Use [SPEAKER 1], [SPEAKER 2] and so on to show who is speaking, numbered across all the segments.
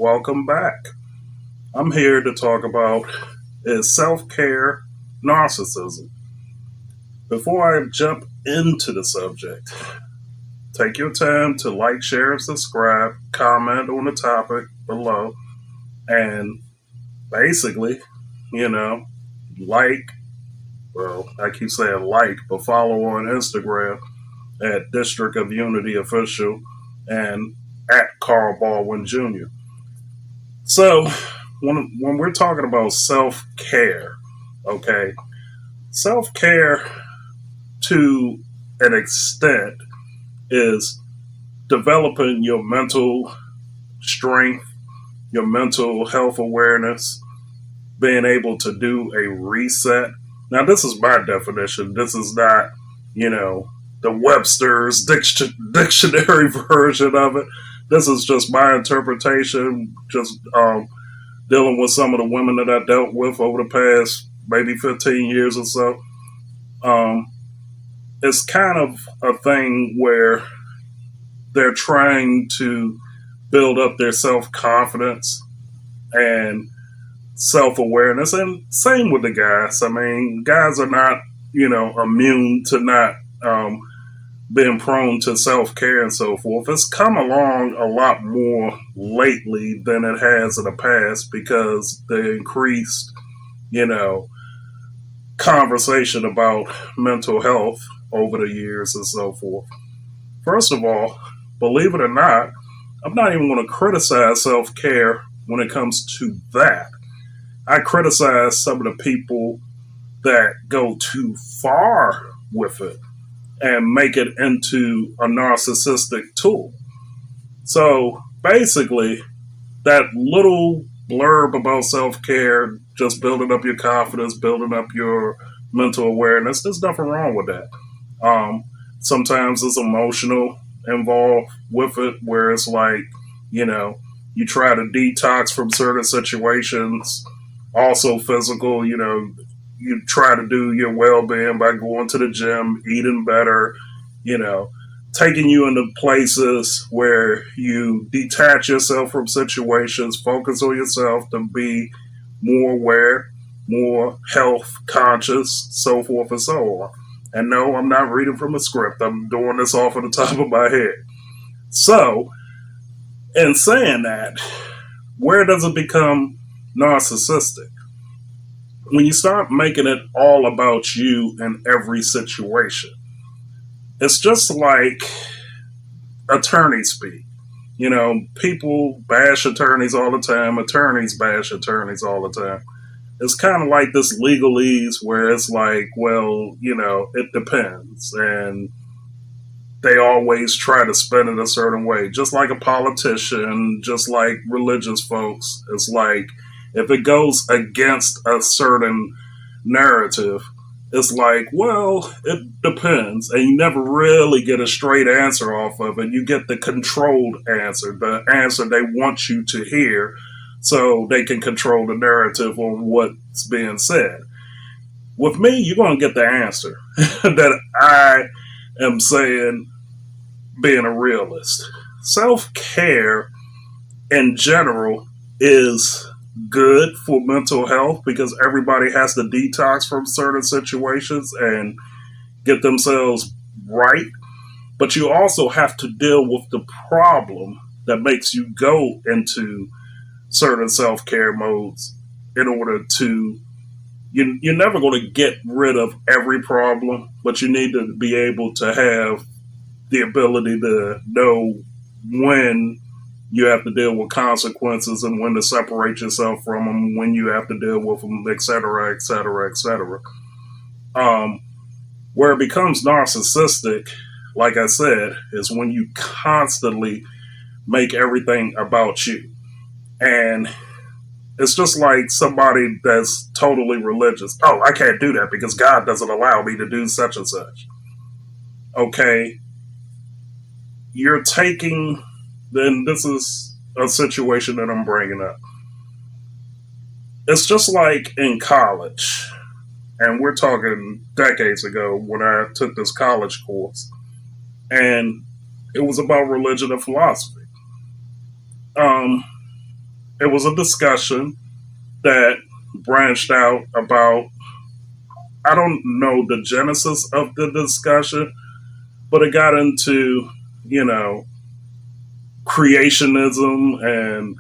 [SPEAKER 1] welcome back. I'm here to talk about is self-care narcissism. Before I jump into the subject, take your time to like, share, and subscribe, comment on the topic below, and basically, you know, like, well, I keep saying like, but follow on Instagram at District of Unity Official and at Carl Baldwin Jr. So, when we're talking about self care, okay, self care to an extent is developing your mental strength, your mental health awareness, being able to do a reset. Now, this is my definition. This is not, you know, the Webster's dictionary version of it. This is just my interpretation, just dealing with some of the women that I dealt with over the past maybe 15 years or so. Um, it's kind of a thing where they're trying to build up their self confidence and self awareness. And same with the guys. I mean, guys are not, immune to not being prone to self care and so forth. It's come along a lot more lately than it has in the past because the increased, you know, conversation about mental health over the years and so forth. First of all, believe it or not, I'm not even going to criticize self care when it comes to that. I criticize some of the people that go too far with it and make it into a narcissistic tool. So basically, that little blurb about self care, just building up your confidence, building up your mental awareness, there's nothing wrong with that. Sometimes it's emotional involved with it, where it's like, you know, you try to detox from certain situations, also physical, you try to do your well being by going to the gym, eating better, you know, taking you into places where you detach yourself from situations, focus on yourself to be more aware, more health conscious, so forth and so on. And no, I'm not reading from a script. I'm doing this off of the top of my head. So, in saying that, where does it become narcissistic? When you start making it all about you in every situation. It's just like attorney speak. People bash attorneys all the time. Attorneys bash attorneys all the time. It's kind of like this legalese where it's like, well, it depends. And they always try to spin it a certain way. Just like a politician, just like religious folks. It's like, if it goes against a certain narrative, it's like, well, it depends. And you never really get a straight answer off of it. You get the controlled answer, the answer they want you to hear so they can control the narrative on what's being said. With me, you're going to get the answer that I am saying, being a realist. Self care in general is good for mental health because everybody has to detox from certain situations and get themselves right. But you also have to deal with the problem that makes you go into certain self care modes in order to. You're never going to get rid of every problem, but you need to be able to have the ability to know when you have to deal with consequences and when to separate yourself from them, when you have to deal with them, et cetera, et cetera, et cetera. Where it becomes narcissistic, like I said, is when you constantly make everything about you. And it's just like somebody that's totally religious. Oh, I can't do that because God doesn't allow me to do such and such. Okay. You're taking, then this is a situation that I'm bringing up. It's just like in college, and we're talking decades ago when I took this college course, and it was about religion and philosophy. Um, it was a discussion that branched out about, I don't know the genesis of the discussion, but it got into, you know, creationism and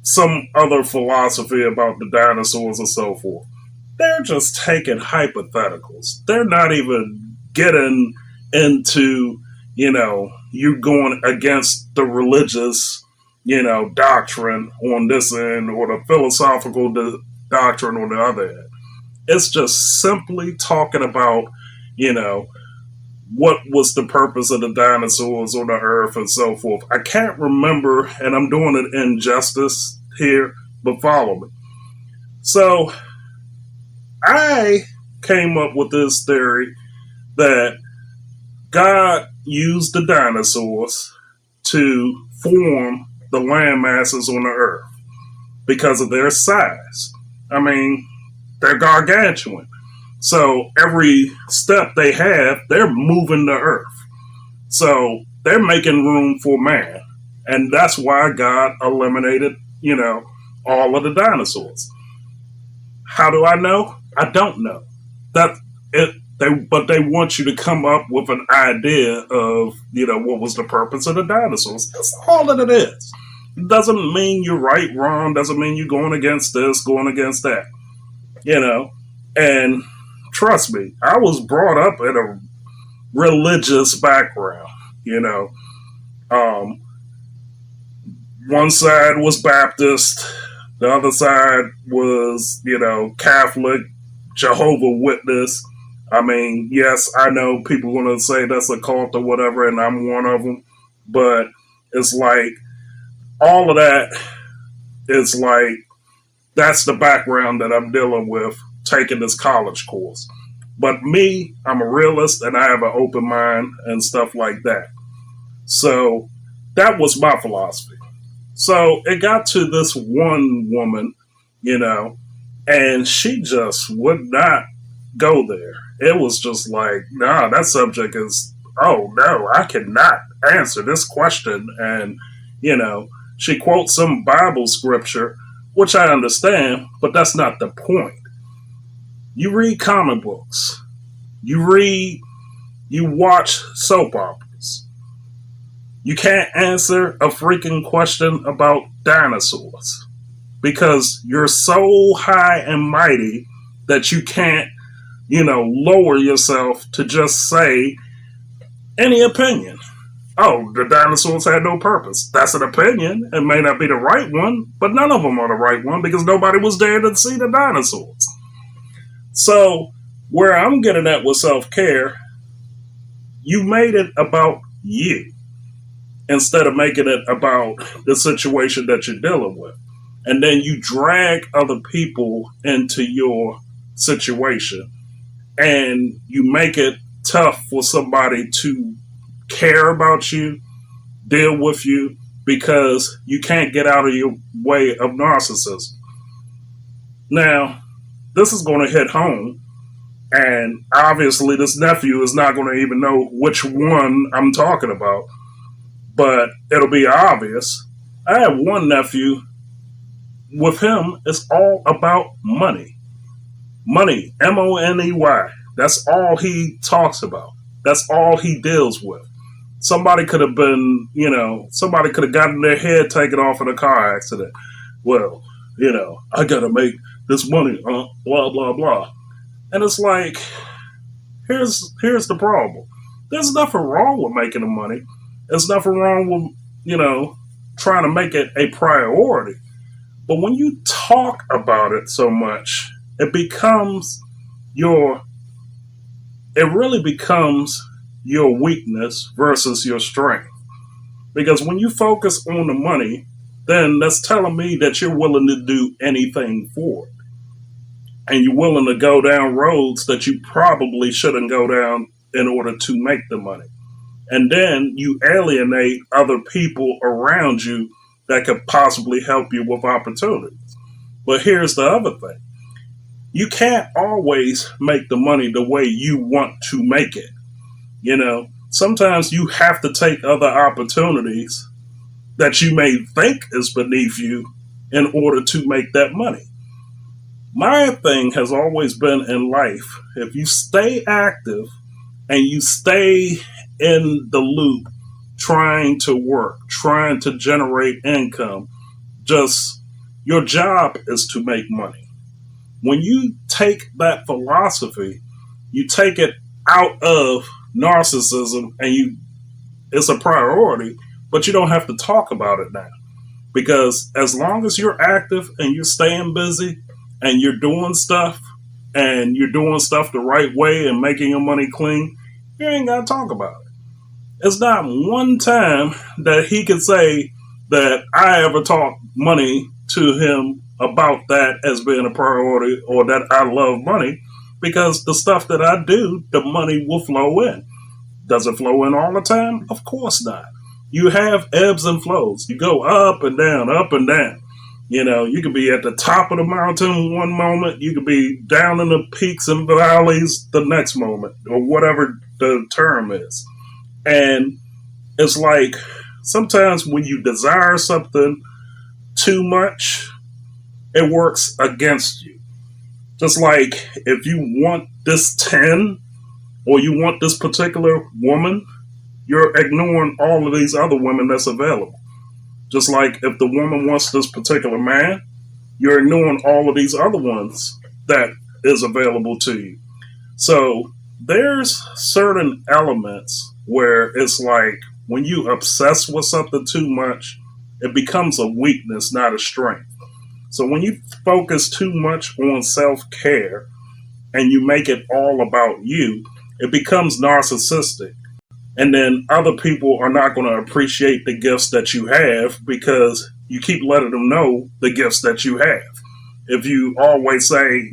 [SPEAKER 1] some other philosophy about the dinosaurs and so forth. They're just taking hypotheticals. They're not even getting into, you know, you going against the religious, you know, doctrine on this end or the philosophical doctrine on the other end. It's just simply talking about, you know, what was the purpose of the dinosaurs on the earth and so forth. I can't remember, and I'm doing it injustice here, but follow me. So I came up with this theory that God used the dinosaurs to form the land masses on the earth because of their size. I mean, they're gargantuan. So every step they have, they're moving the earth. So they're making room for man. And that's why God eliminated, you know, all of the dinosaurs. How do I know? I don't know. But they want you to come up with an idea of, you know, what was the purpose of the dinosaurs. That's all that it is. It doesn't mean you're right, wrong. Doesn't mean you're going against this, going against that. You know, and trust me, I was brought up in a religious background. You know, one side was Baptist, the other side was, you know, Catholic, Jehovah's Witness. I mean, yes, I know people are going to say that's a cult or whatever, and I'm one of them. But it's like all of that is like, that's the background that I'm dealing with taking this college course. But me, I'm a realist and I have an open mind and stuff like that. So that was my philosophy. So it got to this one woman, you know, and she just would not go there. It was just like, nah, that subject is, oh no, I cannot answer this question. And, you know, she quotes some Bible scripture, which I understand, but that's not the point. You read comic books. You watch soap operas. You can't answer a freaking question about dinosaurs because you're so high and mighty that you can't, you know, lower yourself to just say any opinion. Oh, the dinosaurs had no purpose. That's an opinion. It may not be the right one, but none of them are the right one because nobody was there to see the dinosaurs. So, where I'm getting at with self-care, you made it about you instead of making it about the situation that you're dealing with. And then you drag other people into your situation and you make it tough for somebody to care about you, deal with you, because you can't get out of your way of narcissism. Now, this is going to hit home, and obviously this nephew is not going to even know which one I'm talking about, but it'll be obvious. I have one nephew. With him, it's all about money. Money, money. That's all he talks about. That's all he deals with. Somebody could have been, you know, somebody could have gotten their head taken off in a car accident. Well, you know, I got to make this money, blah, blah, blah. And it's like, here's the problem. There's nothing wrong with making the money. There's nothing wrong with, you know, trying to make it a priority. But when you talk about it so much, it really becomes your weakness versus your strength. Because when you focus on the money, then that's telling me that you're willing to do anything for it. And you're willing to go down roads that you probably shouldn't go down in order to make the money. And then you alienate other people around you that could possibly help you with opportunities. But here's the other thing. You can't always make the money the way you want to make it. You know, sometimes you have to take other opportunities that you may think is beneath you in order to make that money. My thing has always been in life, if you stay active and you stay in the loop, trying to work, trying to generate income, just your job is to make money. When you take that philosophy, you take it out of narcissism and it's a priority, but you don't have to talk about it now. Because as long as you're active and you're staying busy and you're doing stuff the right way and making your money clean, you ain't got to talk about it. It's not one time that he could say that I ever talked money to him about that as being a priority or that I love money, because the stuff that I do, the money will flow in. Does it flow in all the time? Of course not. You have ebbs and flows. You go up and down, up and down. You could be at the top of the mountain one moment. You could be down in the peaks and valleys the next moment, or whatever the term is. And it's like sometimes when you desire something too much, it works against you. Just like if you want this 10 or you want this particular woman, you're ignoring all of these other women that's available. Just like if the woman wants this particular man, you're ignoring all of these other ones that is available to you. So there's certain elements where it's like when you obsess with something too much, it becomes a weakness, not a strength. So when you focus too much on self-care and you make it all about you, it becomes narcissistic. And then other people are not going to appreciate the gifts that you have because you keep letting them know the gifts that you have. If you always say,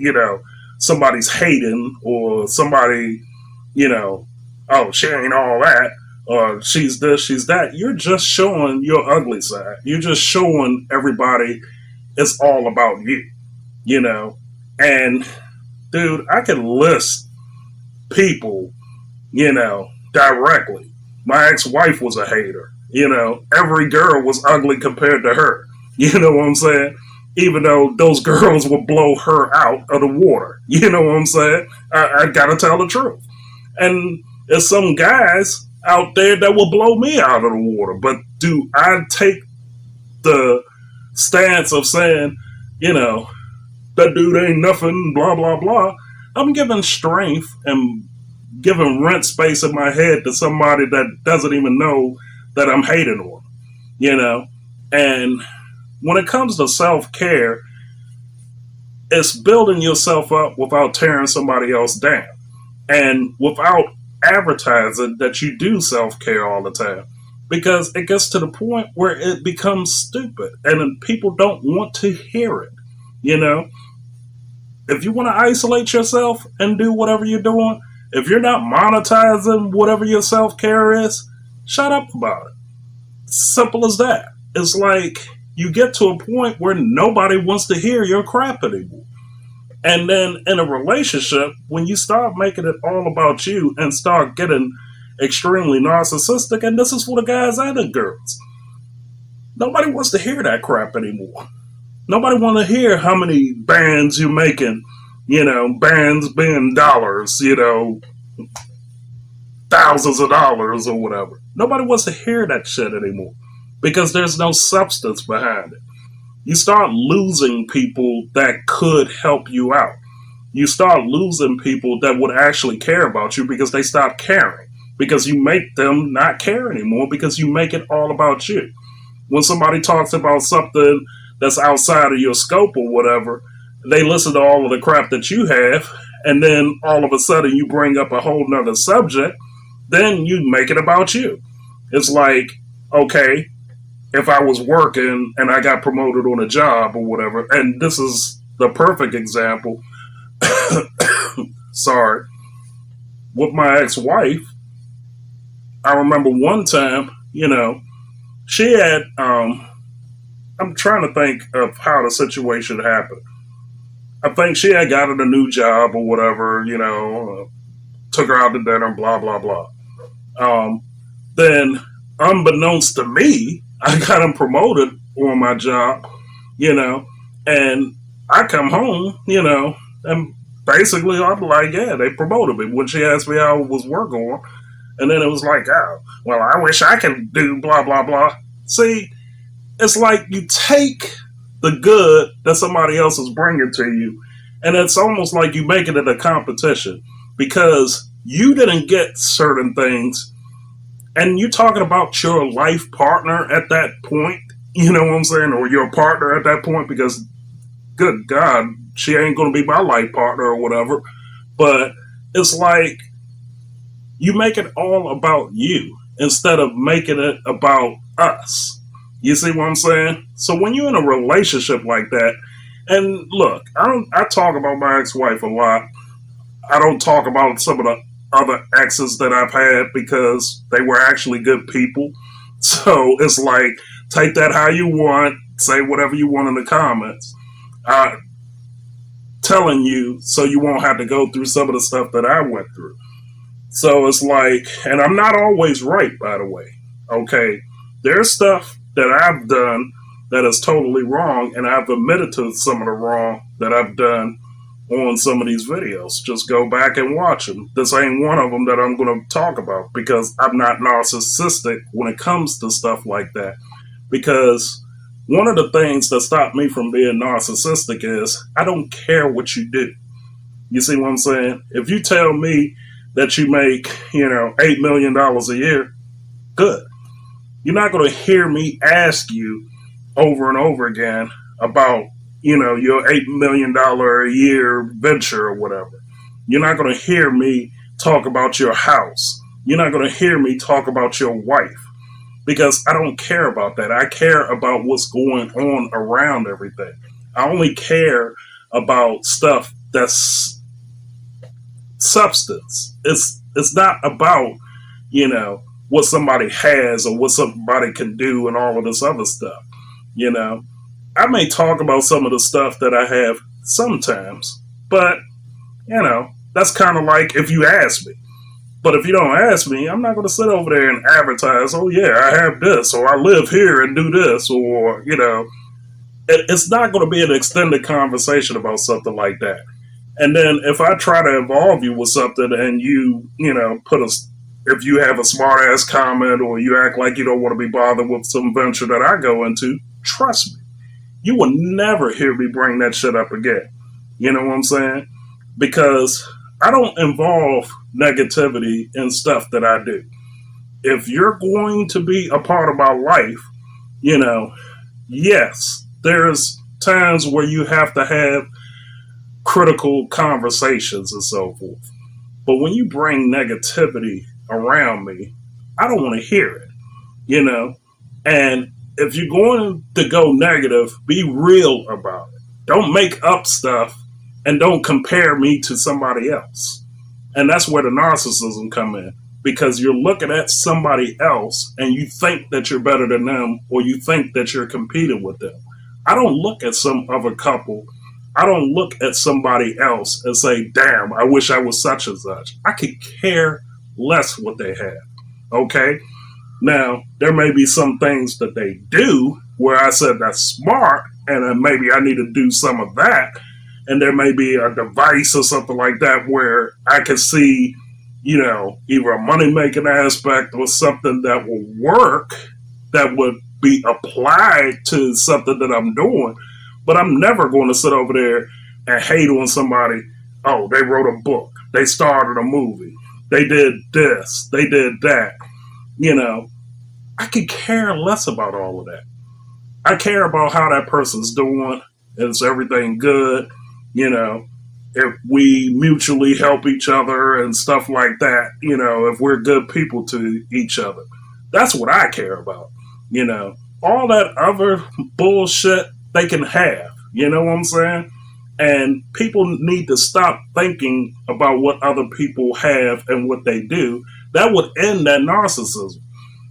[SPEAKER 1] somebody's hating or somebody, oh, she ain't all that, or she's this, she's that, you're just showing your ugly side. You're just showing everybody it's all about you. And dude, I can list people, directly. My ex-wife was a hater. Every girl was ugly compared to her. You know what I'm saying? Even though those girls will blow her out of the water. You know what I'm saying? I gotta tell the truth. And there's some guys out there that will blow me out of the water. But do I take the stance of saying, that dude ain't nothing, blah, blah, blah? I'm giving strength and giving rent space in my head to somebody that doesn't even know that I'm hating on them, And when it comes to self-care, it's building yourself up without tearing somebody else down and without advertising that you do self-care all the time, because it gets to the point where it becomes stupid and people don't want to hear it. If you want to isolate yourself and do whatever you're doing, if you're not monetizing whatever your self-care is, shut up about it. Simple as that. It's like you get to a point where nobody wants to hear your crap anymore. And then in a relationship, when you start making it all about you and start getting extremely narcissistic, and this is for the guys and the girls, nobody wants to hear that crap anymore. Nobody wants to hear how many bands you're making, bands being dollars, thousands of dollars or whatever. Nobody wants to hear that shit anymore because there's no substance behind it. You start losing people that could help you out. You start losing people that would actually care about you because they stop caring. Because you make them not care anymore because you make it all about you. When somebody talks about something that's outside of your scope or whatever, they listen to all of the crap that you have, and then all of a sudden you bring up a whole nother subject, then you make it about you. It's like, okay, if I was working and I got promoted on a job or whatever, and this is the perfect example, sorry, with my ex-wife, I remember one time, she had, I'm trying to think of how the situation happened. I think she had gotten a new job or whatever, took her out to dinner, blah, blah, blah. Then, unbeknownst to me, I got him promoted on my job. you know, and I come home, and basically I'm like, yeah, they promoted me when she asked me how it was work on. And then it was like, oh, well, I wish I could do blah, blah, blah. See, it's like you take the good that somebody else is bringing to you, and it's almost like you make it a competition because you didn't get certain things, and you're talking about your life partner at that point, you know what I'm saying, or your partner at that point, because good God, she ain't going to be my life partner or whatever. But it's like you make it all about you instead of making it about us. You see what I'm saying? So when you're in a relationship like that, and look, I talk about my ex-wife a lot. I don't talk about some of the other exes that I've had because they were actually good people. So it's like, take that how you want, say whatever you want in the comments. Telling you so you won't have to go through some of the stuff that I went through. So it's like, and I'm not always right, by the way. Okay, there's stuff that I've done that is totally wrong, and I've admitted to some of the wrong that I've done on some of these videos. Just go back and watch them. This ain't one of them that I'm going to talk about because I'm not narcissistic when it comes to stuff like that. Because one of the things that stopped me from being narcissistic is I don't care what you do. You see what I'm saying? If you tell me that you make, $8 million a year, good. You're not going to hear me ask you over and over again about, your $8 million a year venture or whatever. You're not going to hear me talk about your house. You're not going to hear me talk about your wife because I don't care about that. I care about what's going on around everything. I only care about stuff that's substance. It's not about, what somebody has or what somebody can do and all of this other stuff. I may talk about some of the stuff that I have sometimes, but that's kind of like if you ask me. But if you don't ask me, I'm not going to sit over there and advertise, oh yeah, I have this, or I live here and do this, or, it's not going to be an extended conversation about something like that. And then if I try to involve you with something and you, if you have a smart ass comment or you act like you don't want to be bothered with some venture that I go into, trust me, you will never hear me bring that shit up again. You know what I'm saying? Because I don't involve negativity in stuff that I do. If you're going to be a part of my life, yes, there's times where you have to have critical conversations and so forth. But when you bring negativity around me, I don't want to hear it, And if you're going to go negative, be real about it. Don't make up stuff and don't compare me to somebody else. And that's where the narcissism come in. Because you're looking at somebody else and you think that you're better than them or you think that you're competing with them. I don't look at some other couple. I don't look at somebody else and say, damn, I wish I was such and such. I could care less what they have. Okay? Now, there may be some things that they do where I said that's smart and then maybe I need to do some of that. And there may be a device or something like that where I can see, either a money-making aspect or something that will work, that would be applied to something that I'm doing. But I'm never going to sit over there and hate on somebody. Oh, they wrote a book. They started a movie. They did this. They did that. I could care less about all of that. I care about how that person's doing. Is everything good? If we mutually help each other and stuff like that, if we're good people to each other. That's what I care about. All that other bullshit they can have. You know what I'm saying? And people need to stop thinking about what other people have and what they do. That would end that narcissism.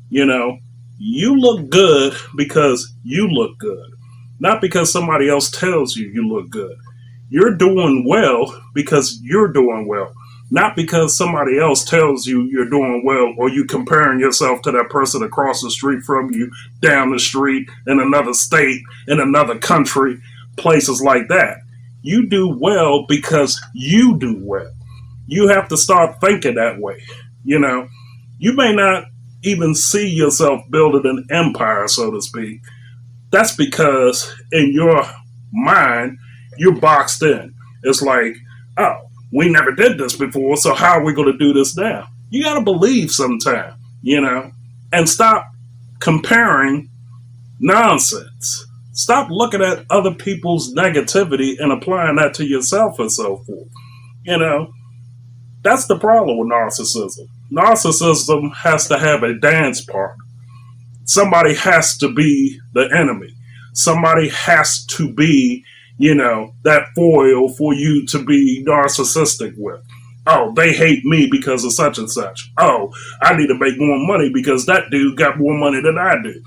[SPEAKER 1] You look good because you look good, not because somebody else tells you you look good. You're doing well because you're doing well. not because somebody else tells you you're doing well or you comparing yourself to that person across the street from you, down the street, in another state, in another country, places like that. You do well because you do well. You have to start thinking that way. You know, you may not even see yourself building an empire, so to speak. That's because in your mind, you're boxed in. It's like, oh, we never did this before, so how are we going to do this now? You got to believe sometime, and stop comparing nonsense. Stop looking at other people's negativity and applying that to yourself and so forth. You know, that's the problem with narcissism. Narcissism has to have a dance partner. Somebody has to be the enemy. Somebody has to be, that foil for you to be narcissistic with. Oh, they hate me because of such and such. Oh, I need to make more money because that dude got more money than I do.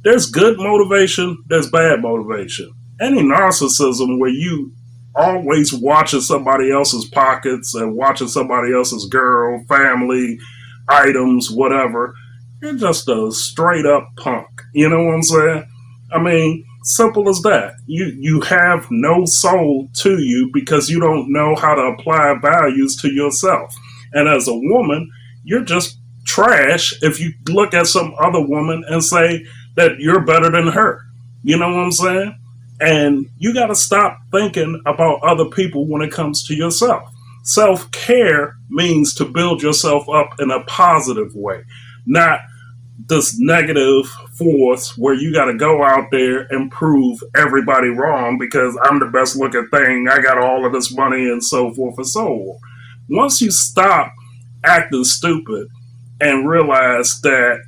[SPEAKER 1] There's good motivation, there's bad motivation. Any narcissism where you always watching somebody else's pockets and watching somebody else's girl, family, items, whatever, you're just a straight up punk. You know what I'm saying? I mean, simple as that. You have no soul to you because you don't know how to apply values to yourself. And as a woman, you're just trash if you look at some other woman and say that you're better than her. You know what I'm saying? And you got to stop thinking about other people when it comes to yourself. Self-care means to build yourself up in a positive way, not this negative force where you got to go out there and prove everybody wrong because I'm the best looking thing, I got all of this money and so forth and so on. Once you stop acting stupid and realize that,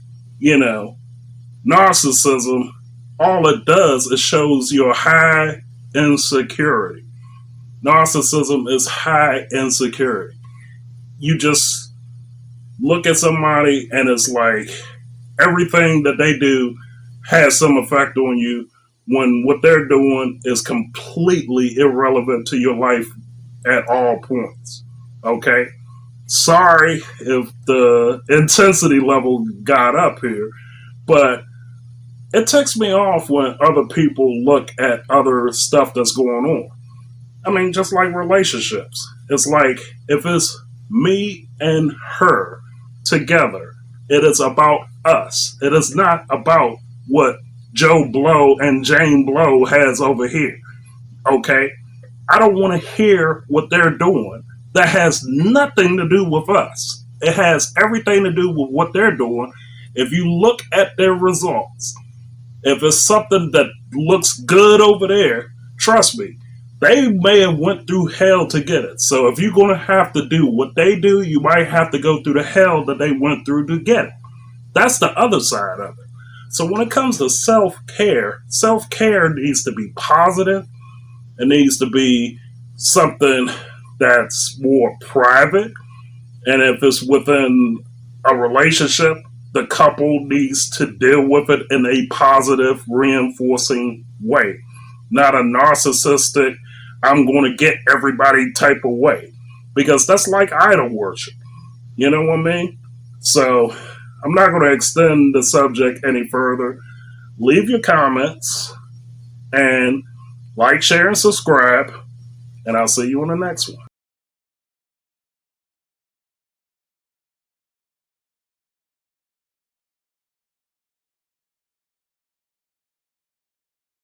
[SPEAKER 1] narcissism, all it does is shows your high insecurity. Narcissism is high insecurity. You just look at somebody and it's like everything that they do has some effect on you when what they're doing is completely irrelevant to your life at all points. Okay? Sorry if the intensity level got up here, but it ticks me off when other people look at other stuff that's going on. I mean, just like relationships. It's like if it's me and her together, it is about us. It is not about what Joe Blow and Jane Blow has over here. Okay? I don't want to hear what they're doing. That has nothing to do with us. It has everything to do with what they're doing. If you look at their results, if it's something that looks good over there, trust me, they may have went through hell to get it. So if you're going to have to do what they do, you might have to go through the hell that they went through to get it. That's the other side of it. So when it comes to self-care needs to be positive. It needs to be something that's more private. And if it's within a relationship, the couple needs to deal with it in a positive, reinforcing way. Not a narcissistic, I'm going to get everybody type of way. Because that's like idol worship. You know what I mean? So I'm not going to extend the subject any further. Leave your comments and like, share, and subscribe. And I'll see you on the next one.